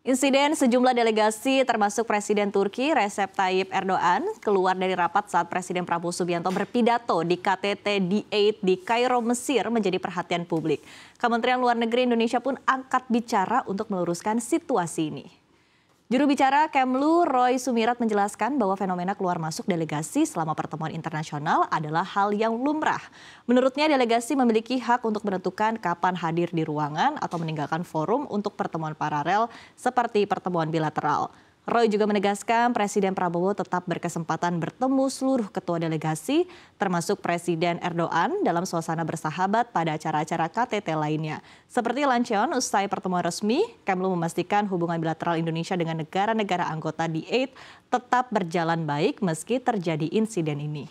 Insiden sejumlah delegasi termasuk Presiden Turki Recep Tayyip Erdogan keluar dari rapat saat Presiden Prabowo Subianto berpidato di KTT D8 di Kairo, Mesir menjadi perhatian publik. Kementerian Luar Negeri Indonesia pun angkat bicara untuk meluruskan situasi ini. Juru bicara Kemlu Roy Sumirat menjelaskan bahwa fenomena keluar masuk delegasi selama pertemuan internasional adalah hal yang lumrah. Menurutnya delegasi memiliki hak untuk menentukan kapan hadir di ruangan atau meninggalkan forum untuk pertemuan paralel seperti pertemuan bilateral. Roy juga menegaskan Presiden Prabowo tetap berkesempatan bertemu seluruh ketua delegasi termasuk Presiden Erdogan dalam suasana bersahabat pada acara-acara KTT lainnya. Seperti luncheon usai pertemuan resmi, Kemlu memastikan hubungan bilateral Indonesia dengan negara-negara anggota D8 tetap berjalan baik meski terjadi insiden ini.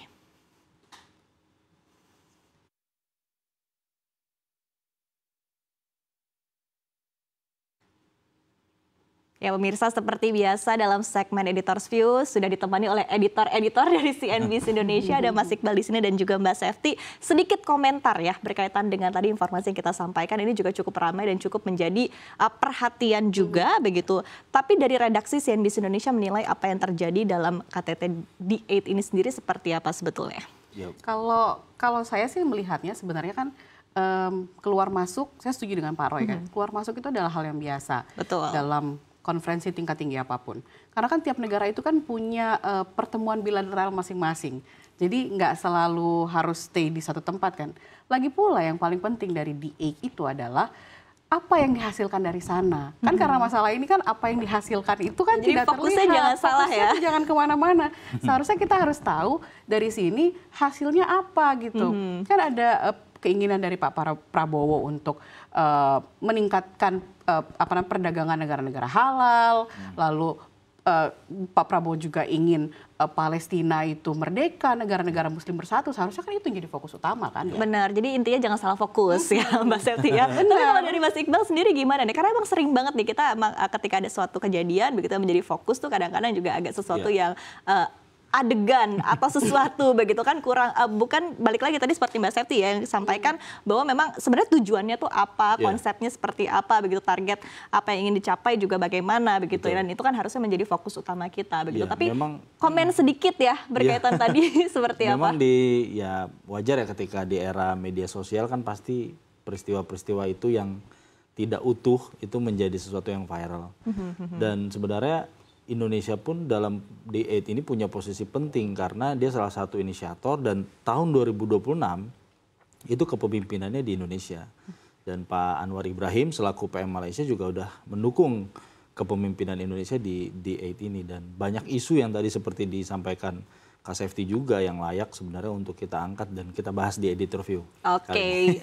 Ya pemirsa, seperti biasa dalam segmen Editor's View sudah ditemani oleh editor-editor dari CNBC Indonesia. Ada Mas Iqbal di sini dan juga Mbak Sefty. Sedikit komentar ya berkaitan dengan tadi informasi yang kita sampaikan. Ini juga cukup ramai dan cukup menjadi perhatian juga begitu. Tapi dari redaksi CNBC Indonesia menilai apa yang terjadi dalam KTT D8 ini sendiri seperti apa sebetulnya? Kalau saya sih melihatnya sebenarnya kan keluar masuk, saya setuju dengan Pak Roy kan. Keluar masuk itu adalah hal yang biasa. Betul. Dalam konferensi tingkat tinggi apapun. Karena kan tiap negara itu kan punya pertemuan bilateral masing-masing. Jadi nggak selalu harus stay di satu tempat kan. Lagi pula yang paling penting dari D8 itu adalah apa yang dihasilkan dari sana. Kan karena masalah ini kan apa yang dihasilkan itu kan jadi tidak fokusnya terlihat. Jangan salah ya. Jangan kemana-mana. Seharusnya kita harus tahu dari sini hasilnya apa gitu. Kan ada keinginan dari Pak Prabowo untuk meningkatkan perdagangan negara-negara halal, lalu Pak Prabowo juga ingin Palestina itu merdeka, negara-negara Muslim bersatu. Seharusnya kan itu jadi fokus utama kan? Ya? Benar, jadi intinya jangan salah fokus ya Mbak Sefty ya. Tapi kalau dari Mas Iqbal sendiri gimana nih? Karena emang sering banget nih kita ketika ada suatu kejadian begitu menjadi fokus tuh kadang-kadang juga agak sesuatu yang adegan atau sesuatu begitu kan kurang bukan balik lagi tadi seperti Mbak Sefty ya yang disampaikan bahwa memang sebenarnya tujuannya tuh apa, konsepnya seperti apa begitu, target apa yang ingin dicapai juga bagaimana begitu dan itu kan harusnya menjadi fokus utama kita begitu. Tapi memang, komen sedikit ya berkaitan tadi seperti apa? Memang wajar ya ketika di era media sosial kan pasti peristiwa-peristiwa itu yang tidak utuh itu menjadi sesuatu yang viral. Dan sebenarnya Indonesia pun dalam D8 ini punya posisi penting karena dia salah satu inisiator dan tahun 2026 itu kepemimpinannya di Indonesia. Dan Pak Anwar Ibrahim selaku PM Malaysia juga udah mendukung kepemimpinan Indonesia di D8 ini. Dan banyak isu yang tadi seperti disampaikan Kak Sefty juga yang layak sebenarnya untuk kita angkat dan kita bahas di Editor View. Oke.